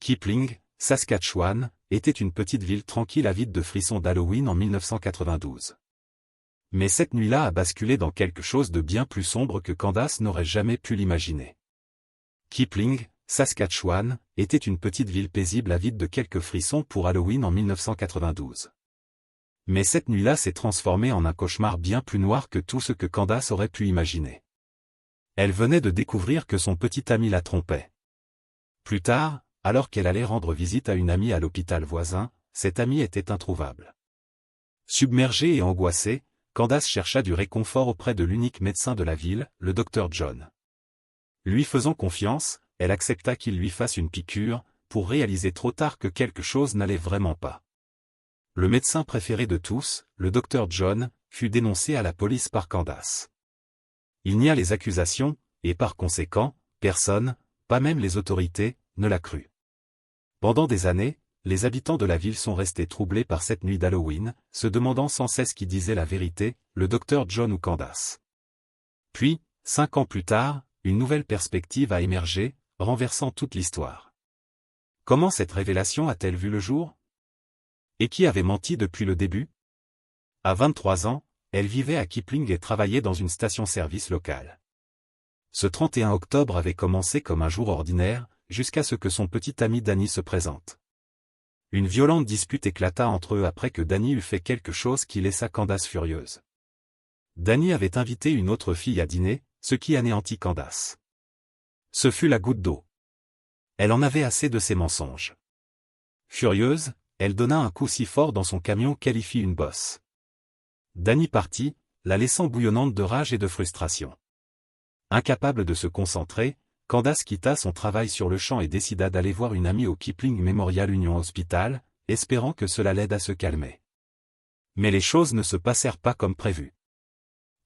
Kipling, Saskatchewan, était une petite ville tranquille avide de frissons d'Halloween en 1992. Mais cette nuit-là a basculé dans quelque chose de bien plus sombre que Candace n'aurait jamais pu l'imaginer. Kipling, Saskatchewan, était une petite ville paisible avide de quelques frissons pour Halloween en 1992. Mais cette nuit-là s'est transformée en un cauchemar bien plus noir que tout ce que Candace aurait pu imaginer. Elle venait de découvrir que son petit ami la trompait. Plus tard, alors qu'elle allait rendre visite à une amie à l'hôpital voisin, cette amie était introuvable. Submergée et angoissée, Candace chercha du réconfort auprès de l'unique médecin de la ville, le docteur John. Lui faisant confiance, elle accepta qu'il lui fasse une piqûre, pour réaliser trop tard que quelque chose n'allait vraiment pas. Le médecin préféré de tous, le docteur John, fut dénoncé à la police par Candace. Il nia les accusations, et par conséquent, personne, pas même les autorités, ne l'a cru. Pendant des années, les habitants de la ville sont restés troublés par cette nuit d'Halloween, se demandant sans cesse qui disait la vérité, le docteur John ou Candace. Puis, 5 ans plus tard, une nouvelle perspective a émergé, renversant toute l'histoire. Comment cette révélation a-t-elle vu le jour? Et qui avait menti depuis le début? À 23 ans, elle vivait à Kipling et travaillait dans une station-service locale. Ce 31 octobre avait commencé comme un jour ordinaire, jusqu'à ce que son petit ami Danny se présente. Une violente dispute éclata entre eux après que Danny eut fait quelque chose qui laissa Candace furieuse. Danny avait invité une autre fille à dîner, ce qui anéantit Candace. Ce fut la goutte d'eau. Elle en avait assez de ses mensonges. Furieuse, elle donna un coup si fort dans son camion qu'elle y fit une bosse. Danny partit, la laissant bouillonnante de rage et de frustration. Incapable de se concentrer, Candace quitta son travail sur le champ et décida d'aller voir une amie au Kipling Memorial Union Hospital, espérant que cela l'aide à se calmer. Mais les choses ne se passèrent pas comme prévu.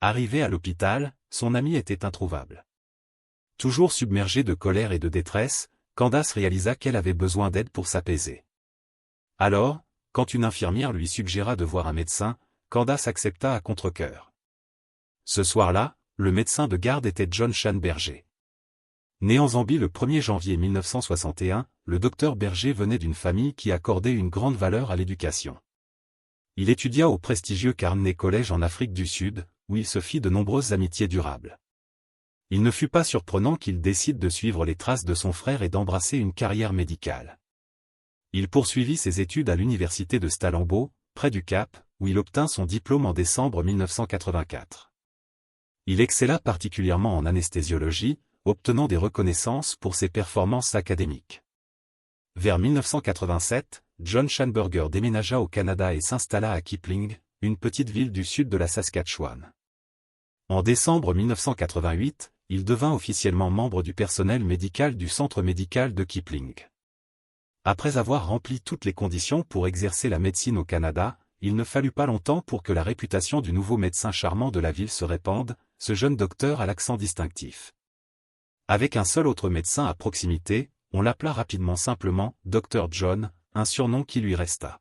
Arrivée à l'hôpital, son amie était introuvable. Toujours submergée de colère et de détresse, Candace réalisa qu'elle avait besoin d'aide pour s'apaiser. Alors, quand une infirmière lui suggéra de voir un médecin, Candace accepta à contre-cœur. Ce soir-là, le médecin de garde était John Shane Berger. Né en Zambie le 1er janvier 1961, le docteur Berger venait d'une famille qui accordait une grande valeur à l'éducation. Il étudia au prestigieux Carnegie College en Afrique du Sud, où il se fit de nombreuses amitiés durables. Il ne fut pas surprenant qu'il décide de suivre les traces de son frère et d'embrasser une carrière médicale. Il poursuivit ses études à l'université de Stellenbosch, près du Cap, où il obtint son diplôme en décembre 1984. Il excella particulièrement en anesthésiologie, obtenant des reconnaissances pour ses performances académiques. Vers 1987, John Schanberger déménagea au Canada et s'installa à Kipling, une petite ville du sud de la Saskatchewan. En décembre 1988, il devint officiellement membre du personnel médical du centre médical de Kipling. Après avoir rempli toutes les conditions pour exercer la médecine au Canada, il ne fallut pas longtemps pour que la réputation du nouveau médecin charmant de la ville se répande, ce jeune docteur à l'accent distinctif. Avec un seul autre médecin à proximité, on l'appela rapidement simplement « Dr John », un surnom qui lui resta.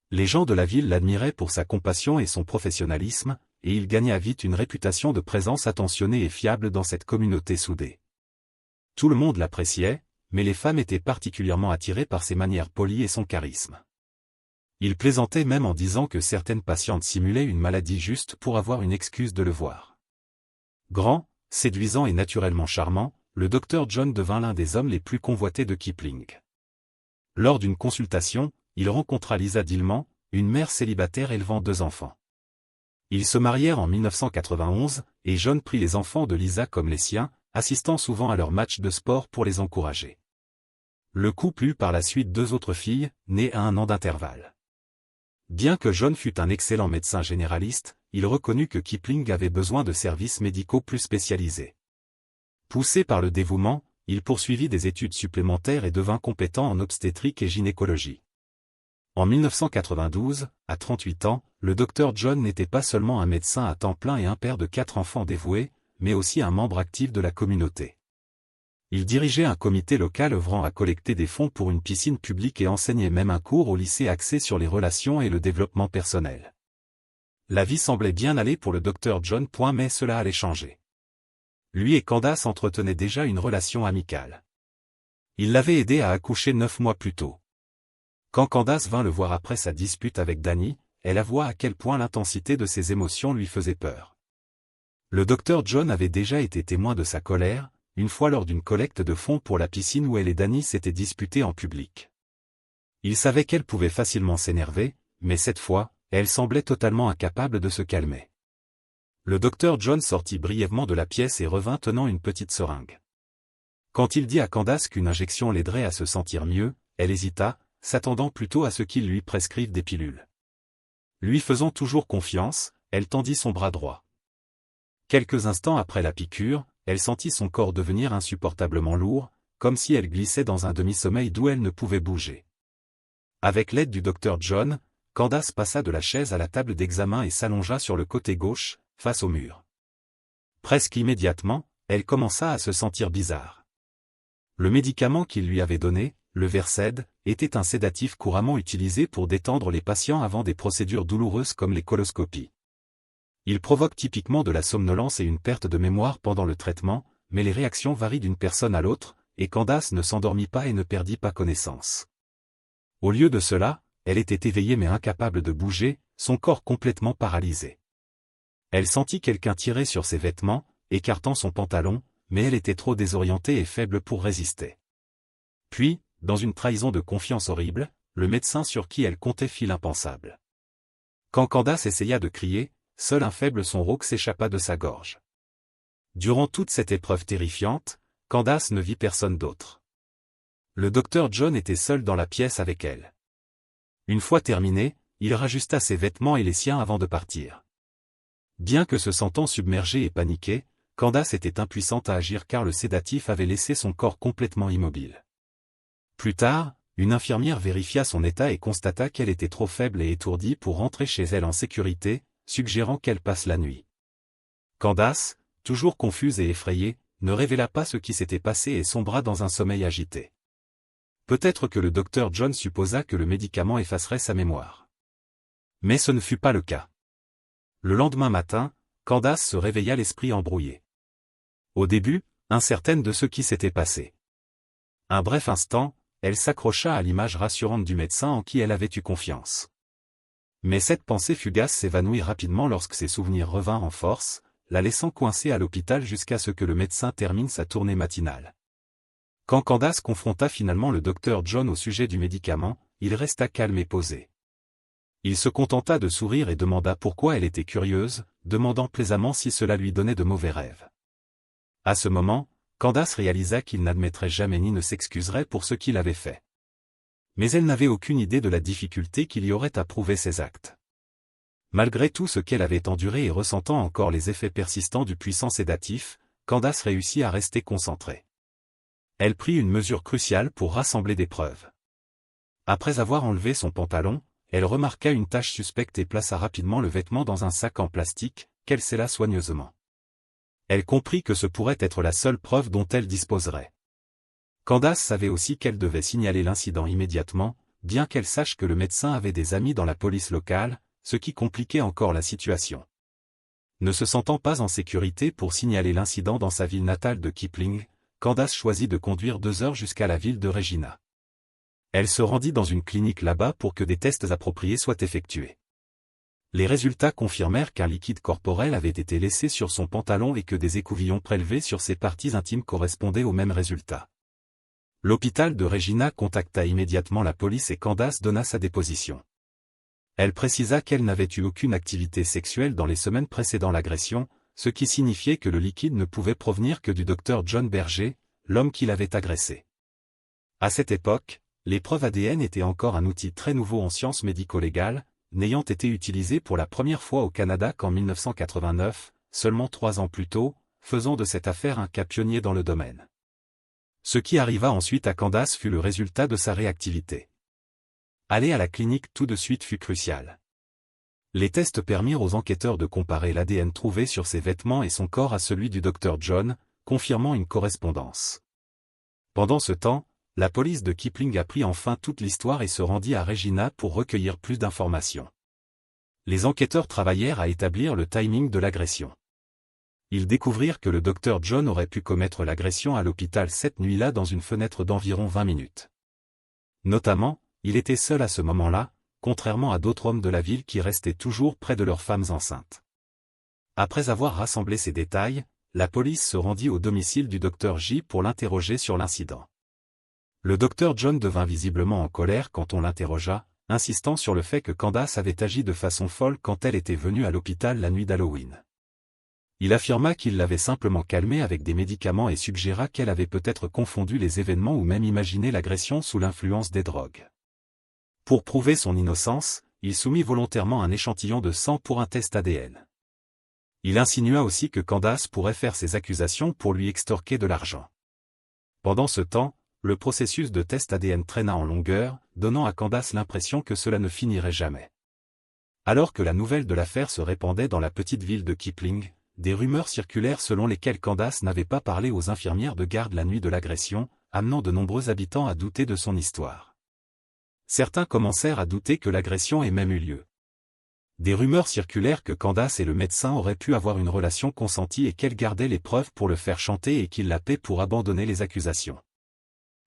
Les gens de la ville l'admiraient pour sa compassion et son professionnalisme, et il gagna vite une réputation de présence attentionnée et fiable dans cette communauté soudée. Tout le monde l'appréciait, mais les femmes étaient particulièrement attirées par ses manières polies et son charisme. Il plaisantait même en disant que certaines patientes simulaient une maladie juste pour avoir une excuse de le voir. Grand, séduisant et naturellement charmant, le docteur John devint l'un des hommes les plus convoités de Kipling. Lors d'une consultation, il rencontra Lisa Dillman, une mère célibataire élevant 2 enfants. Ils se marièrent en 1991, et John prit les enfants de Lisa comme les siens, assistant souvent à leurs matchs de sport pour les encourager. Le couple eut par la suite 2 autres filles, nées à 1 an d'intervalle. Bien que John fût un excellent médecin généraliste, il reconnut que Kipling avait besoin de services médicaux plus spécialisés. Poussé par le dévouement, il poursuivit des études supplémentaires et devint compétent en obstétrique et gynécologie. En 1992, à 38 ans, le docteur John n'était pas seulement un médecin à temps plein et un père de 4 enfants dévoués, mais aussi un membre actif de la communauté. Il dirigeait un comité local œuvrant à collecter des fonds pour une piscine publique et enseignait même un cours au lycée axé sur les relations et le développement personnel. La vie semblait bien aller pour le docteur John. Mais cela allait changer. Lui et Candace entretenaient déjà une relation amicale. Il l'avait aidé à accoucher 9 mois plus tôt. Quand Candace vint le voir après sa dispute avec Danny, elle avoua à quel point l'intensité de ses émotions lui faisait peur. Le docteur John avait déjà été témoin de sa colère, une fois lors d'une collecte de fonds pour la piscine où elle et Danny s'étaient disputés en public. Il savait qu'elle pouvait facilement s'énerver, mais cette fois, elle semblait totalement incapable de se calmer. Le docteur John sortit brièvement de la pièce et revint tenant une petite seringue. Quand il dit à Candace qu'une injection l'aiderait à se sentir mieux, elle hésita, s'attendant plutôt à ce qu'il lui prescrive des pilules. Lui faisant toujours confiance, elle tendit son bras droit. Quelques instants après la piqûre, elle sentit son corps devenir insupportablement lourd, comme si elle glissait dans un demi-sommeil d'où elle ne pouvait bouger. Avec l'aide du docteur John, Candace passa de la chaise à la table d'examen et s'allongea sur le côté gauche, face au mur. Presque immédiatement, elle commença à se sentir bizarre. Le médicament qu'il lui avait donné, le Versed, était un sédatif couramment utilisé pour détendre les patients avant des procédures douloureuses comme les coloscopies. Il provoque typiquement de la somnolence et une perte de mémoire pendant le traitement, mais les réactions varient d'une personne à l'autre, et Candace ne s'endormit pas et ne perdit pas connaissance. Au lieu de cela, elle était éveillée mais incapable de bouger, son corps complètement paralysé. Elle sentit quelqu'un tirer sur ses vêtements, écartant son pantalon, mais elle était trop désorientée et faible pour résister. Puis, dans une trahison de confiance horrible, le médecin sur qui elle comptait fit l'impensable. Quand Candace essaya de crier, seul un faible son rauque s'échappa de sa gorge. Durant toute cette épreuve terrifiante, Candace ne vit personne d'autre. Le docteur John était seul dans la pièce avec elle. Une fois terminé, il rajusta ses vêtements et les siens avant de partir. Bien que se sentant submergée et paniquée, Candace était impuissante à agir car le sédatif avait laissé son corps complètement immobile. Plus tard, une infirmière vérifia son état et constata qu'elle était trop faible et étourdie pour rentrer chez elle en sécurité, suggérant qu'elle passe la nuit. Candace, toujours confuse et effrayée, ne révéla pas ce qui s'était passé et sombra dans un sommeil agité. Peut-être que le docteur John supposa que le médicament effacerait sa mémoire. Mais ce ne fut pas le cas. Le lendemain matin, Candace se réveilla l'esprit embrouillé. Au début, incertaine de ce qui s'était passé. Un bref instant, elle s'accrocha à l'image rassurante du médecin en qui elle avait eu confiance. Mais cette pensée fugace s'évanouit rapidement lorsque ses souvenirs revinrent en force, la laissant coincée à l'hôpital jusqu'à ce que le médecin termine sa tournée matinale. Quand Candace confronta finalement le docteur John au sujet du médicament, il resta calme et posé. Il se contenta de sourire et demanda pourquoi elle était curieuse, demandant plaisamment si cela lui donnait de mauvais rêves. À ce moment, Candace réalisa qu'il n'admettrait jamais ni ne s'excuserait pour ce qu'il avait fait. Mais elle n'avait aucune idée de la difficulté qu'il y aurait à prouver ses actes. Malgré tout ce qu'elle avait enduré et ressentant encore les effets persistants du puissant sédatif, Candace réussit à rester concentrée. Elle prit une mesure cruciale pour rassembler des preuves. Après avoir enlevé son pantalon, elle remarqua une tache suspecte et plaça rapidement le vêtement dans un sac en plastique, qu'elle scella soigneusement. Elle comprit que ce pourrait être la seule preuve dont elle disposerait. Candace savait aussi qu'elle devait signaler l'incident immédiatement, bien qu'elle sache que le médecin avait des amis dans la police locale, ce qui compliquait encore la situation. Ne se sentant pas en sécurité pour signaler l'incident dans sa ville natale de Kipling, Candace choisit de conduire 2 heures jusqu'à la ville de Regina. Elle se rendit dans une clinique là-bas pour que des tests appropriés soient effectués. Les résultats confirmèrent qu'un liquide corporel avait été laissé sur son pantalon et que des écouvillons prélevés sur ses parties intimes correspondaient aux mêmes résultats. L'hôpital de Regina contacta immédiatement la police et Candace donna sa déposition. Elle précisa qu'elle n'avait eu aucune activité sexuelle dans les semaines précédant l'agression, ce qui signifiait que le liquide ne pouvait provenir que du docteur John Berger, l'homme qui l'avait agressé. À cette époque, les preuves ADN étaient encore un outil très nouveau en sciences médico-légales, n'ayant été utilisé pour la première fois au Canada qu'en 1989, seulement 3 ans plus tôt, faisant de cette affaire un cas pionnier dans le domaine. Ce qui arriva ensuite à Candace fut le résultat de sa réactivité. Aller à la clinique tout de suite fut crucial. Les tests permirent aux enquêteurs de comparer l'ADN trouvé sur ses vêtements et son corps à celui du docteur John, confirmant une correspondance. Pendant ce temps, la police de Kipling apprit enfin toute l'histoire et se rendit à Regina pour recueillir plus d'informations. Les enquêteurs travaillèrent à établir le timing de l'agression. Ils découvrirent que le docteur John aurait pu commettre l'agression à l'hôpital cette nuit-là dans une fenêtre d'environ 20 minutes. Notamment, il était seul à ce moment-là, contrairement à d'autres hommes de la ville qui restaient toujours près de leurs femmes enceintes. Après avoir rassemblé ces détails, la police se rendit au domicile du docteur J pour l'interroger sur l'incident. Le docteur John devint visiblement en colère quand on l'interrogea, insistant sur le fait que Candace avait agi de façon folle quand elle était venue à l'hôpital la nuit d'Halloween. Il affirma qu'il l'avait simplement calmée avec des médicaments et suggéra qu'elle avait peut-être confondu les événements ou même imaginé l'agression sous l'influence des drogues. Pour prouver son innocence, il soumit volontairement un échantillon de sang pour un test ADN. Il insinua aussi que Candace pourrait faire ces accusations pour lui extorquer de l'argent. Pendant ce temps, le processus de test ADN traîna en longueur, donnant à Candace l'impression que cela ne finirait jamais. Alors que la nouvelle de l'affaire se répandait dans la petite ville de Kipling, des rumeurs circulèrent selon lesquelles Candace n'avait pas parlé aux infirmières de garde la nuit de l'agression, amenant de nombreux habitants à douter de son histoire. Certains commencèrent à douter que l'agression ait même eu lieu. Des rumeurs circulèrent que Candace et le médecin auraient pu avoir une relation consentie et qu'elle gardait les preuves pour le faire chanter et qu'il la paie pour abandonner les accusations.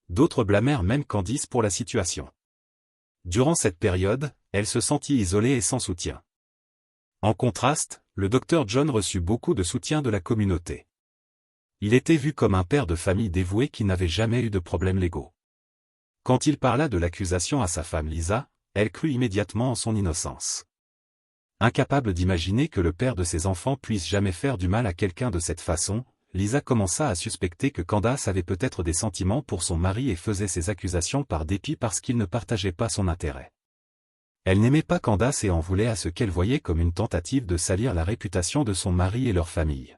D'autres blâmèrent même Candice pour la situation. Durant cette période, elle se sentit isolée et sans soutien. En contraste, le docteur John reçut beaucoup de soutien de la communauté. Il était vu comme un père de famille dévoué qui n'avait jamais eu de problèmes légaux. Quand il parla de l'accusation à sa femme Lisa, elle crut immédiatement en son innocence. Incapable d'imaginer que le père de ses enfants puisse jamais faire du mal à quelqu'un de cette façon, Lisa commença à suspecter que Candace avait peut-être des sentiments pour son mari et faisait ces accusations par dépit parce qu'il ne partageait pas son intérêt. Elle n'aimait pas Candace et en voulait à ce qu'elle voyait comme une tentative de salir la réputation de son mari et leur famille.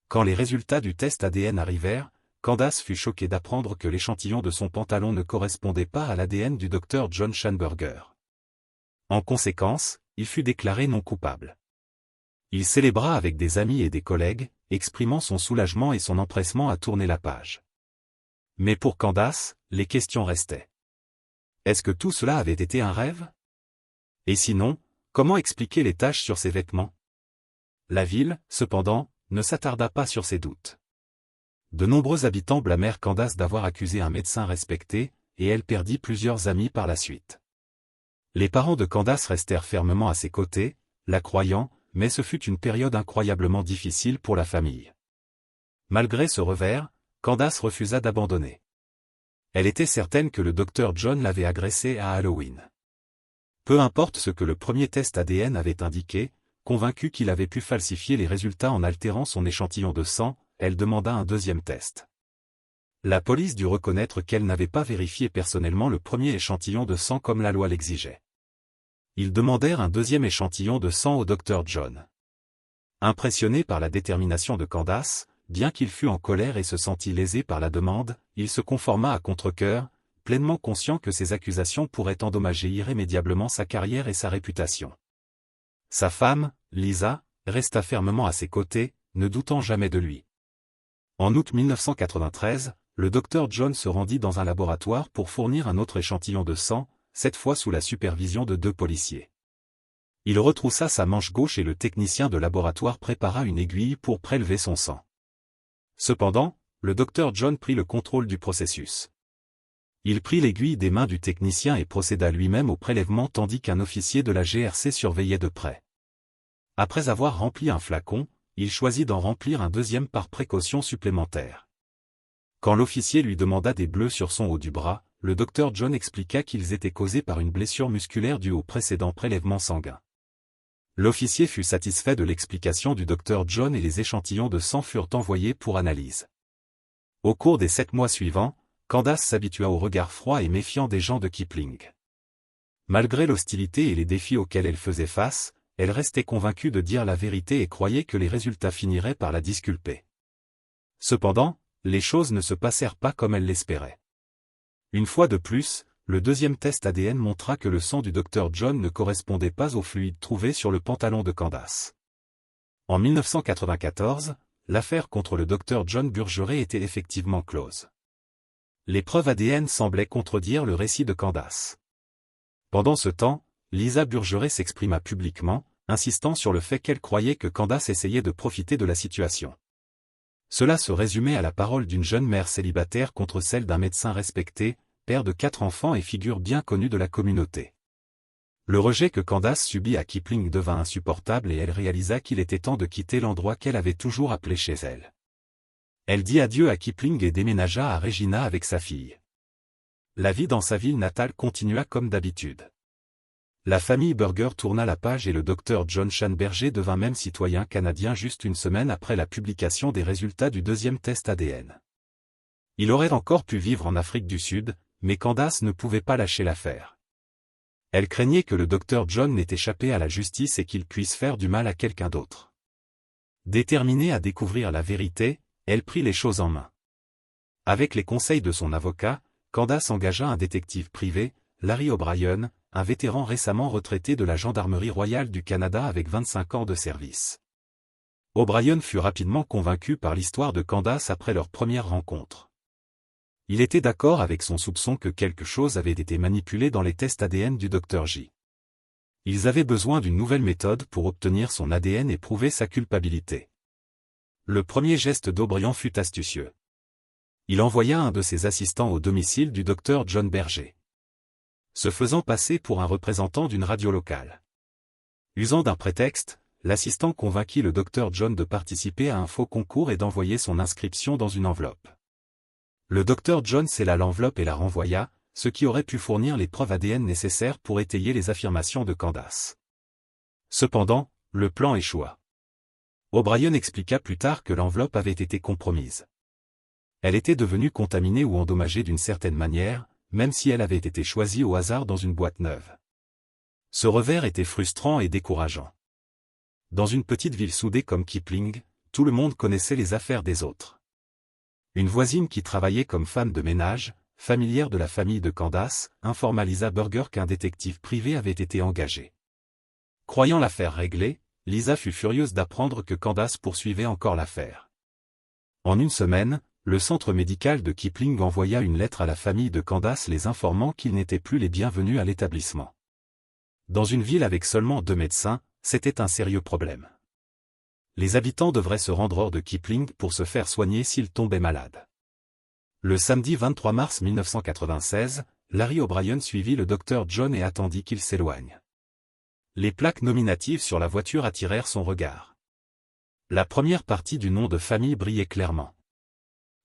Quand les résultats du test ADN arrivèrent, Candace fut choquée d'apprendre que l'échantillon de son pantalon ne correspondait pas à l'ADN du docteur John Schanberger. En conséquence, il fut déclaré non coupable. Il célébra avec des amis et des collègues, exprimant son soulagement et son empressement à tourner la page. Mais pour Candace, les questions restaient. Est-ce que tout cela avait été un rêve? Et sinon, comment expliquer les taches sur ses vêtements? La ville, cependant, ne s'attarda pas sur ces doutes. De nombreux habitants blâmèrent Candace d'avoir accusé un médecin respecté, et elle perdit plusieurs amis par la suite. Les parents de Candace restèrent fermement à ses côtés, la croyant, mais ce fut une période incroyablement difficile pour la famille. Malgré ce revers, Candace refusa d'abandonner. Elle était certaine que le docteur John l'avait agressée à Halloween. Peu importe ce que le premier test ADN avait indiqué, convaincue qu'il avait pu falsifier les résultats en altérant son échantillon de sang, elle demanda un deuxième test. La police dut reconnaître qu'elle n'avait pas vérifié personnellement le premier échantillon de sang comme la loi l'exigeait. Ils demandèrent un deuxième échantillon de sang au docteur John. Impressionné par la détermination de Candace, bien qu'il fût en colère et se sentît lésé par la demande, il se conforma à contre-cœur, pleinement conscient que ces accusations pourraient endommager irrémédiablement sa carrière et sa réputation. Sa femme, Lisa, resta fermement à ses côtés, ne doutant jamais de lui. En août 1993, le docteur John se rendit dans un laboratoire pour fournir un autre échantillon de sang, cette fois sous la supervision de 2 policiers. Il retroussa sa manche gauche et le technicien de laboratoire prépara une aiguille pour prélever son sang. Cependant, le docteur John prit le contrôle du processus. Il prit l'aiguille des mains du technicien et procéda lui-même au prélèvement tandis qu'un officier de la GRC surveillait de près. Après avoir rempli un flacon, il choisit d'en remplir un deuxième par précaution supplémentaire. Quand l'officier lui demanda des bleus sur son haut du bras, le docteur John expliqua qu'ils étaient causés par une blessure musculaire due au précédent prélèvement sanguin. L'officier fut satisfait de l'explication du docteur John et les échantillons de sang furent envoyés pour analyse. Au cours des 7 mois suivants, Candace s'habitua au regard froid et méfiant des gens de Kipling. Malgré l'hostilité et les défis auxquels elle faisait face, elle restait convaincue de dire la vérité et croyait que les résultats finiraient par la disculper. Cependant, les choses ne se passèrent pas comme elle l'espérait. Une fois de plus, le deuxième test ADN montra que le sang du docteur John ne correspondait pas au fluide trouvé sur le pantalon de Candace. En 1994, l'affaire contre le docteur John Burgeret était effectivement close. Les preuves ADN semblaient contredire le récit de Candace. Pendant ce temps, Lisa Burgeret s'exprima publiquement, insistant sur le fait qu'elle croyait que Candace essayait de profiter de la situation. Cela se résumait à la parole d'une jeune mère célibataire contre celle d'un médecin respecté, père de 4 enfants et figure bien connue de la communauté. Le rejet que Candace subit à Kipling devint insupportable et elle réalisa qu'il était temps de quitter l'endroit qu'elle avait toujours appelé chez elle. Elle dit adieu à Kipling et déménagea à Regina avec sa fille. La vie dans sa ville natale continua comme d'habitude. La famille Burger tourna la page et le docteur John Schanberger devint même citoyen canadien juste une semaine après la publication des résultats du 2e test ADN. Il aurait encore pu vivre en Afrique du Sud, mais Candace ne pouvait pas lâcher l'affaire. Elle craignait que le docteur John n'ait échappé à la justice et qu'il puisse faire du mal à quelqu'un d'autre. Déterminée à découvrir la vérité, elle prit les choses en main. Avec les conseils de son avocat, Candace engagea un détective privé, Larry O'Brien, un vétéran récemment retraité de la Gendarmerie royale du Canada avec 25 ans de service. O'Brien fut rapidement convaincu par l'histoire de Candace après leur première rencontre. Il était d'accord avec son soupçon que quelque chose avait été manipulé dans les tests ADN du Dr J. Ils avaient besoin d'une nouvelle méthode pour obtenir son ADN et prouver sa culpabilité. Le premier geste d'O'Brien fut astucieux. Il envoya un de ses assistants au domicile du docteur John Berger. Se faisant passer pour un représentant d'une radio locale. Usant d'un prétexte, l'assistant convainquit le docteur John de participer à un faux concours et d'envoyer son inscription dans une enveloppe. Le docteur John scella l'enveloppe et la renvoya, ce qui aurait pu fournir les preuves ADN nécessaires pour étayer les affirmations de Candace. Cependant, le plan échoua. O'Brien expliqua plus tard que l'enveloppe avait été compromise. Elle était devenue contaminée ou endommagée d'une certaine manière, même si elle avait été choisie au hasard dans une boîte neuve. Ce revers était frustrant et décourageant. Dans une petite ville soudée comme Kipling, tout le monde connaissait les affaires des autres. Une voisine qui travaillait comme femme de ménage, familière de la famille de Candace, informa Lisa Burger qu'un détective privé avait été engagé. Croyant l'affaire réglée, Lisa fut furieuse d'apprendre que Candace poursuivait encore l'affaire. En une semaine, le centre médical de Kipling envoya une lettre à la famille de Candace les informant qu'ils n'étaient plus les bienvenus à l'établissement. Dans une ville avec seulement 2 médecins, c'était un sérieux problème. Les habitants devraient se rendre hors de Kipling pour se faire soigner s'ils tombaient malades. Le samedi 23 mars 1996, Larry O'Brien suivit le docteur John et attendit qu'il s'éloigne. Les plaques nominatives sur la voiture attirèrent son regard. La première partie du nom de famille brillait clairement.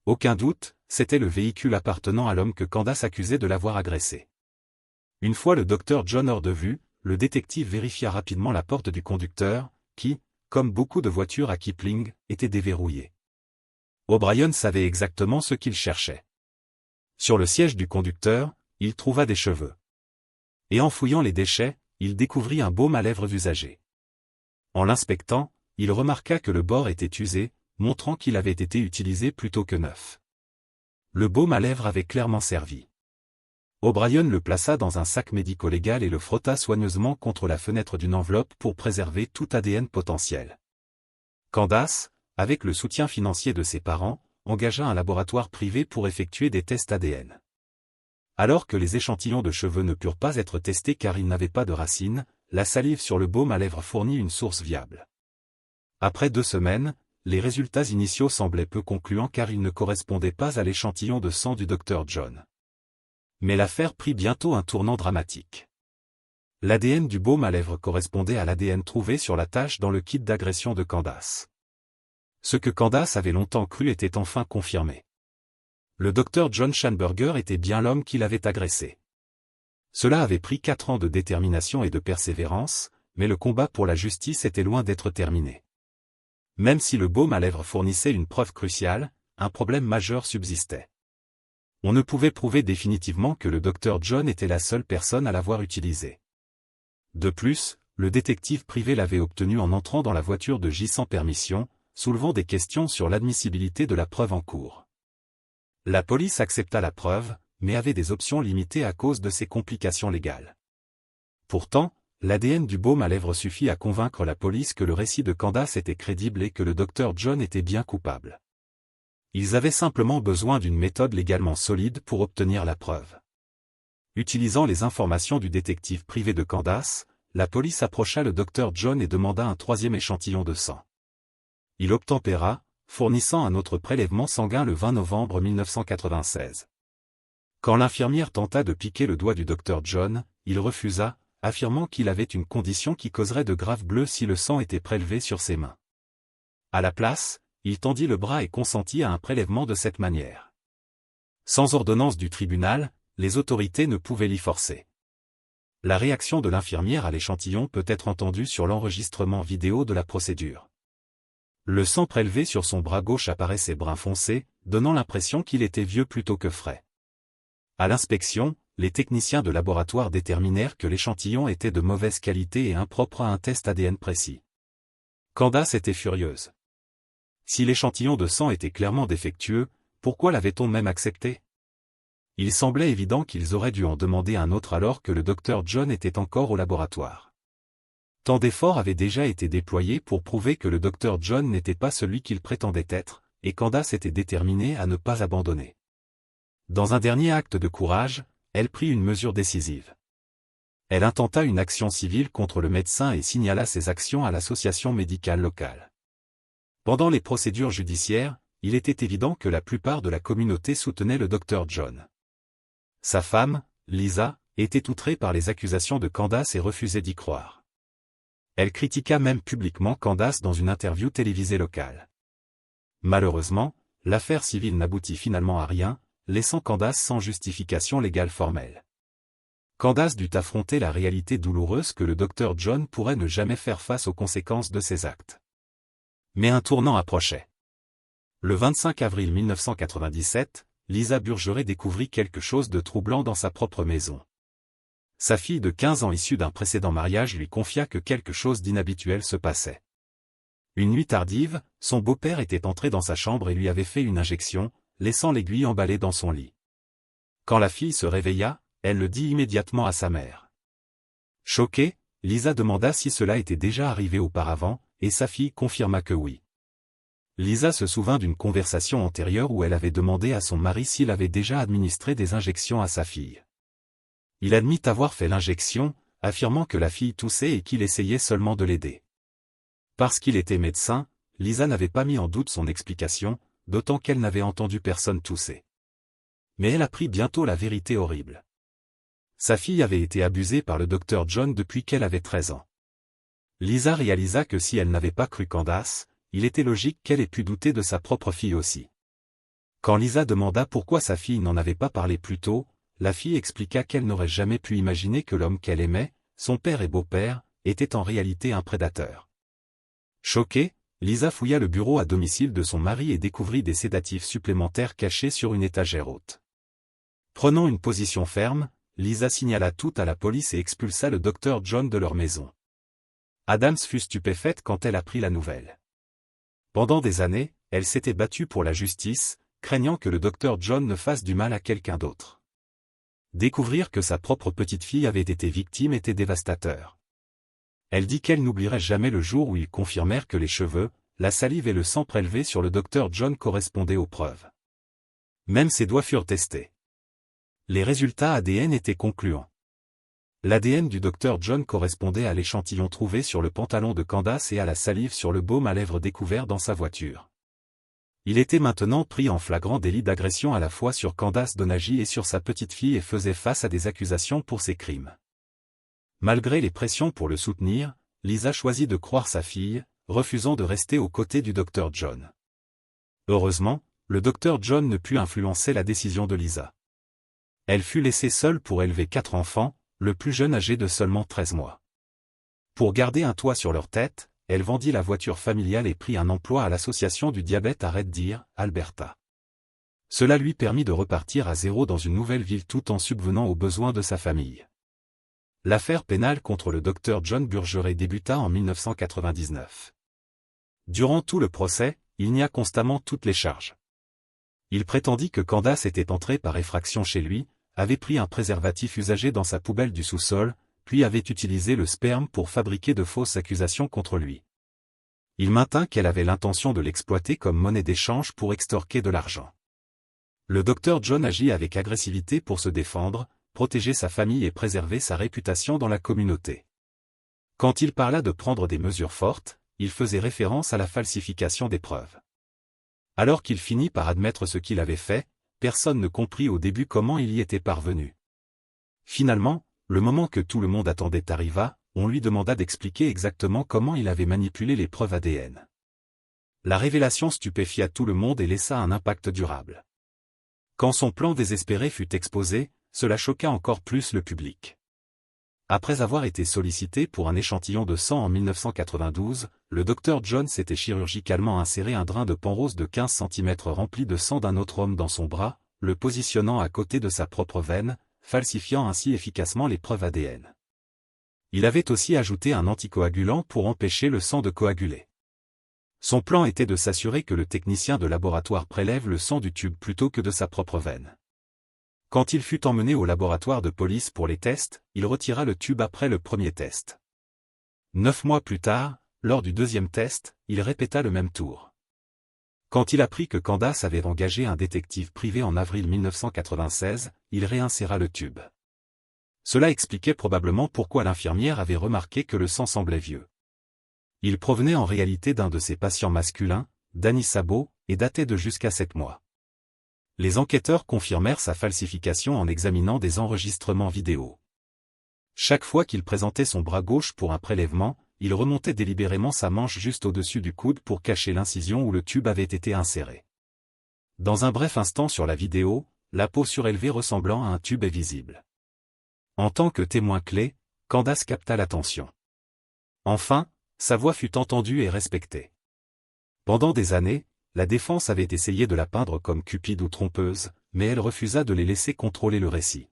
Aucun doute, c'était le véhicule appartenant à l'homme que Candace accusait de l'avoir agressé. Une fois le docteur John hors de vue, le détective vérifia rapidement la porte du conducteur, qui, comme beaucoup de voitures à Kipling, était déverrouillée. O'Brien savait exactement ce qu'il cherchait. Sur le siège du conducteur, il trouva des cheveux. Et en fouillant les déchets, il découvrit un baume à lèvres usagé. En l'inspectant, il remarqua que le bord était usé, montrant qu'il avait été utilisé plutôt que neuf. Le baume à lèvres avait clairement servi. O'Brien le plaça dans un sac médico-légal et le frotta soigneusement contre la fenêtre d'une enveloppe pour préserver tout ADN potentiel. Candace, avec le soutien financier de ses parents, engagea un laboratoire privé pour effectuer des tests ADN. Alors que les échantillons de cheveux ne purent pas être testés car ils n'avaient pas de racines, la salive sur le baume à lèvres fournit une source viable. Après 2 semaines, les résultats initiaux semblaient peu concluants car ils ne correspondaient pas à l'échantillon de sang du docteur John. Mais l'affaire prit bientôt un tournant dramatique. L'ADN du baume à lèvres correspondait à l'ADN trouvé sur la tache dans le kit d'agression de Candace. Ce que Candace avait longtemps cru était enfin confirmé. Le docteur John Schanberger était bien l'homme qui l'avait agressé. Cela avait pris 4 ans de détermination et de persévérance, mais le combat pour la justice était loin d'être terminé. Même si le baume à lèvres fournissait une preuve cruciale, un problème majeur subsistait. On ne pouvait prouver définitivement que le docteur John était la seule personne à l'avoir utilisé. De plus, le détective privé l'avait obtenu en entrant dans la voiture de J sans permission, soulevant des questions sur l'admissibilité de la preuve en cours. La police accepta la preuve, mais avait des options limitées à cause de ses complications légales. Pourtant, l'ADN du baume à lèvres suffit à convaincre la police que le récit de Candace était crédible et que le docteur John était bien coupable. Ils avaient simplement besoin d'une méthode légalement solide pour obtenir la preuve. Utilisant les informations du détective privé de Candace, la police approcha le docteur John et demanda un troisième échantillon de sang. Il obtempéra, fournissant un autre prélèvement sanguin le 20 novembre 1996. Quand l'infirmière tenta de piquer le doigt du docteur John, il refusa, affirmant qu'il avait une condition qui causerait de graves bleus si le sang était prélevé sur ses mains. À la place, il tendit le bras et consentit à un prélèvement de cette manière. Sans ordonnance du tribunal, les autorités ne pouvaient l'y forcer. La réaction de l'infirmière à l'échantillon peut être entendue sur l'enregistrement vidéo de la procédure. Le sang prélevé sur son bras gauche apparaissait brun foncé, donnant l'impression qu'il était vieux plutôt que frais. À l'inspection, les techniciens de laboratoire déterminèrent que l'échantillon était de mauvaise qualité et impropre à un test ADN précis. Candace était furieuse. Si l'échantillon de sang était clairement défectueux, pourquoi l'avait-on même accepté? Il semblait évident qu'ils auraient dû en demander un autre alors que le docteur John était encore au laboratoire. Tant d'efforts avaient déjà été déployés pour prouver que le docteur John n'était pas celui qu'il prétendait être, et Candace était déterminée à ne pas abandonner. Dans un dernier acte de courage, elle prit une mesure décisive. Elle intenta une action civile contre le médecin et signala ses actions à l'association médicale locale. Pendant les procédures judiciaires, il était évident que la plupart de la communauté soutenait le docteur John. Sa femme, Lisa, était outrée par les accusations de Candace et refusait d'y croire. Elle critiqua même publiquement Candace dans une interview télévisée locale. Malheureusement, l'affaire civile n'aboutit finalement à rien, laissant Candace sans justification légale formelle. Candace dut affronter la réalité douloureuse que le docteur John pourrait ne jamais faire face aux conséquences de ses actes. Mais un tournant approchait. Le 25 avril 1997, Lisa Burgeret découvrit quelque chose de troublant dans sa propre maison. Sa fille de 15 ans issue d'un précédent mariage lui confia que quelque chose d'inhabituel se passait. Une nuit tardive, son beau-père était entré dans sa chambre et lui avait fait une injection, laissant l'aiguille emballée dans son lit. Quand la fille se réveilla, elle le dit immédiatement à sa mère. Choquée, Lisa demanda si cela était déjà arrivé auparavant, et sa fille confirma que oui. Lisa se souvint d'une conversation antérieure où elle avait demandé à son mari s'il avait déjà administré des injections à sa fille. Il admit avoir fait l'injection, affirmant que la fille toussait et qu'il essayait seulement de l'aider. Parce qu'il était médecin, Lisa n'avait pas mis en doute son explication, d'autant qu'elle n'avait entendu personne tousser. Mais elle apprit bientôt la vérité horrible. Sa fille avait été abusée par le docteur John depuis qu'elle avait 13 ans. Lisa réalisa que si elle n'avait pas cru Candace, il était logique qu'elle ait pu douter de sa propre fille aussi. Quand Lisa demanda pourquoi sa fille n'en avait pas parlé plus tôt, la fille expliqua qu'elle n'aurait jamais pu imaginer que l'homme qu'elle aimait, son père et beau-père, était en réalité un prédateur. Choquée, Lisa fouilla le bureau à domicile de son mari et découvrit des sédatifs supplémentaires cachés sur une étagère haute. Prenant une position ferme, Lisa signala tout à la police et expulsa le docteur John de leur maison. Adams fut stupéfaite quand elle apprit la nouvelle. Pendant des années, elle s'était battue pour la justice, craignant que le docteur John ne fasse du mal à quelqu'un d'autre. Découvrir que sa propre petite-fille avait été victime était dévastateur. Elle dit qu'elle n'oublierait jamais le jour où ils confirmèrent que les cheveux, la salive et le sang prélevés sur le docteur John correspondaient aux preuves. Même ses doigts furent testés. Les résultats ADN étaient concluants. L'ADN du docteur John correspondait à l'échantillon trouvé sur le pantalon de Candace et à la salive sur le baume à lèvres découvert dans sa voiture. Il était maintenant pris en flagrant délit d'agression à la fois sur Candace Donaghy et sur sa petite-fille et faisait face à des accusations pour ses crimes. Malgré les pressions pour le soutenir, Lisa choisit de croire sa fille, refusant de rester aux côtés du docteur John. Heureusement, le docteur John ne put influencer la décision de Lisa. Elle fut laissée seule pour élever 4 enfants, le plus jeune âgé de seulement 13 mois. Pour garder un toit sur leur tête, elle vendit la voiture familiale et prit un emploi à l'association du diabète à Red Deer, Alberta. Cela lui permit de repartir à zéro dans une nouvelle ville tout en subvenant aux besoins de sa famille. L'affaire pénale contre le docteur John Burgeret débuta en 1999. Durant tout le procès, il nia constamment toutes les charges. Il prétendit que Candace était entrée par effraction chez lui, avait pris un préservatif usagé dans sa poubelle du sous-sol, puis avait utilisé le sperme pour fabriquer de fausses accusations contre lui. Il maintint qu'elle avait l'intention de l'exploiter comme monnaie d'échange pour extorquer de l'argent. Le docteur John agit avec agressivité pour se défendre, protéger sa famille et préserver sa réputation dans la communauté. Quand il parla de prendre des mesures fortes, il faisait référence à la falsification des preuves. Alors qu'il finit par admettre ce qu'il avait fait, personne ne comprit au début comment il y était parvenu. Finalement, le moment que tout le monde attendait arriva, on lui demanda d'expliquer exactement comment il avait manipulé les preuves ADN. La révélation stupéfia tout le monde et laissa un impact durable. Quand son plan désespéré fut exposé, cela choqua encore plus le public. Après avoir été sollicité pour un échantillon de sang en 1992, le Dr John s'était chirurgicalement inséré un drain de panrose de 15 cm rempli de sang d'un autre homme dans son bras, le positionnant à côté de sa propre veine, falsifiant ainsi efficacement les preuves ADN. Il avait aussi ajouté un anticoagulant pour empêcher le sang de coaguler. Son plan était de s'assurer que le technicien de laboratoire prélève le sang du tube plutôt que de sa propre veine. Quand il fut emmené au laboratoire de police pour les tests, il retira le tube après le premier test. 9 mois plus tard, lors du deuxième test, il répéta le même tour. Quand il apprit que Candace avait engagé un détective privé en avril 1996, il réinséra le tube. Cela expliquait probablement pourquoi l'infirmière avait remarqué que le sang semblait vieux. Il provenait en réalité d'un de ses patients masculins, Danny Sabot, et datait de jusqu'à 7 mois. Les enquêteurs confirmèrent sa falsification en examinant des enregistrements vidéo. Chaque fois qu'il présentait son bras gauche pour un prélèvement, il remontait délibérément sa manche juste au-dessus du coude pour cacher l'incision où le tube avait été inséré. Dans un bref instant sur la vidéo, la peau surélevée ressemblant à un tube est visible. En tant que témoin clé, Candace capta l'attention. Enfin, sa voix fut entendue et respectée. Pendant des années, la défense avait essayé de la peindre comme cupide ou trompeuse, mais elle refusa de les laisser contrôler le récit.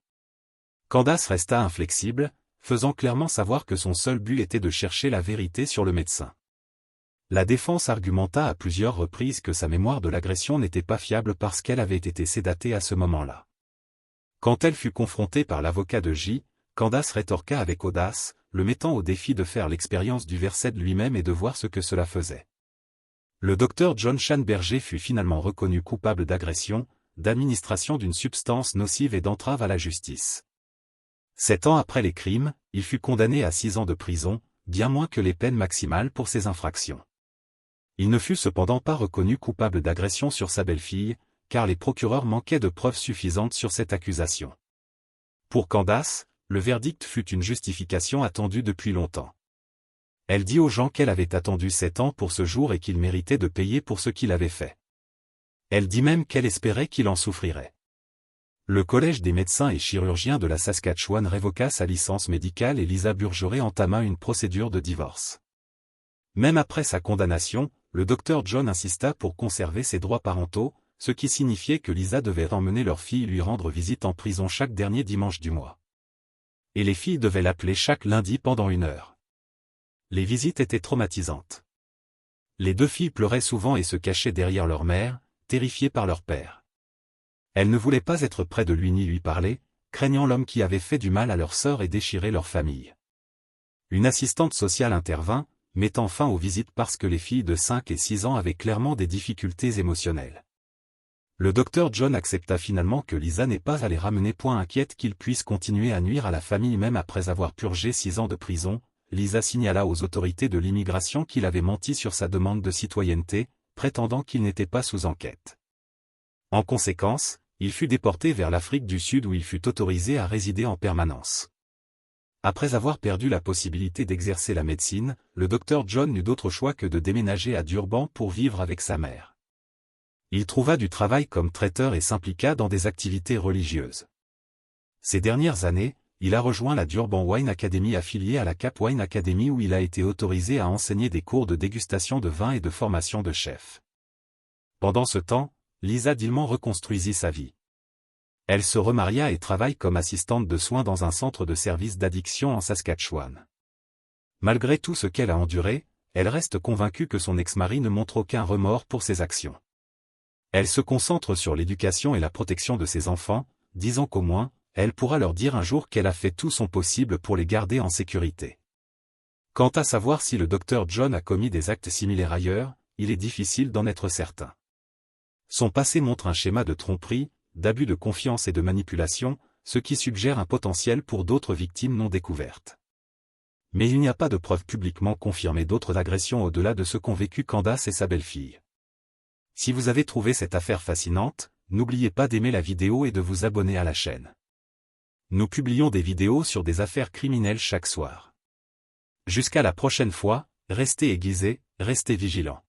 Candace resta inflexible, faisant clairement savoir que son seul but était de chercher la vérité sur le médecin. La défense argumenta à plusieurs reprises que sa mémoire de l'agression n'était pas fiable parce qu'elle avait été sédatée à ce moment-là. Quand elle fut confrontée par l'avocat de J, Candace rétorqua avec audace, le mettant au défi de faire l'expérience du Versed lui-même et de voir ce que cela faisait. Le docteur John Schanberger fut finalement reconnu coupable d'agression, d'administration d'une substance nocive et d'entrave à la justice. 7 ans après les crimes, il fut condamné à 6 ans de prison, bien moins que les peines maximales pour ces infractions. Il ne fut cependant pas reconnu coupable d'agression sur sa belle-fille, car les procureurs manquaient de preuves suffisantes sur cette accusation. Pour Candace, le verdict fut une justification attendue depuis longtemps. Elle dit aux gens qu'elle avait attendu 7 ans pour ce jour et qu'il méritait de payer pour ce qu'il avait fait. Elle dit même qu'elle espérait qu'il en souffrirait. Le Collège des médecins et chirurgiens de la Saskatchewan révoqua sa licence médicale et Lisa Burgeret entama une procédure de divorce. Même après sa condamnation, le Dr John insista pour conserver ses droits parentaux, ce qui signifiait que Lisa devait emmener leur fille lui rendre visite en prison chaque dernier dimanche du mois. Et les filles devaient l'appeler chaque lundi pendant 1 heure. Les visites étaient traumatisantes. Les 2 filles pleuraient souvent et se cachaient derrière leur mère, terrifiées par leur père. Elles ne voulaient pas être près de lui ni lui parler, craignant l'homme qui avait fait du mal à leur sœur et déchiré leur famille. Une assistante sociale intervint, mettant fin aux visites parce que les filles de 5 et 6 ans avaient clairement des difficultés émotionnelles. Le docteur John accepta finalement que Lisa n'ait pas à les ramener, point inquiète qu'il puisse continuer à nuire à la famille même après avoir purgé 6 ans de prison. Lisa signala aux autorités de l'immigration qu'il avait menti sur sa demande de citoyenneté, prétendant qu'il n'était pas sous enquête. En conséquence, il fut déporté vers l'Afrique du Sud où il fut autorisé à résider en permanence. Après avoir perdu la possibilité d'exercer la médecine, le docteur John n'eut d'autre choix que de déménager à Durban pour vivre avec sa mère. Il trouva du travail comme traiteur et s'impliqua dans des activités religieuses. Ces dernières années, il a rejoint la Durban Wine Academy affiliée à la Cap Wine Academy où il a été autorisé à enseigner des cours de dégustation de vin et de formation de chef. Pendant ce temps, Lisa Dillman reconstruisit sa vie. Elle se remaria et travaille comme assistante de soins dans un centre de services d'addiction en Saskatchewan. Malgré tout ce qu'elle a enduré, elle reste convaincue que son ex-mari ne montre aucun remords pour ses actions. Elle se concentre sur l'éducation et la protection de ses enfants, disant qu'au moins, elle pourra leur dire un jour qu'elle a fait tout son possible pour les garder en sécurité. Quant à savoir si le docteur John a commis des actes similaires ailleurs, il est difficile d'en être certain. Son passé montre un schéma de tromperie, d'abus de confiance et de manipulation, ce qui suggère un potentiel pour d'autres victimes non découvertes. Mais il n'y a pas de preuves publiquement confirmées d'autres agressions au-delà de ce qu'ont vécu Candace et sa belle-fille. Si vous avez trouvé cette affaire fascinante, n'oubliez pas d'aimer la vidéo et de vous abonner à la chaîne. Nous publions des vidéos sur des affaires criminelles chaque soir. Jusqu'à la prochaine fois, restez aiguisés, restez vigilants.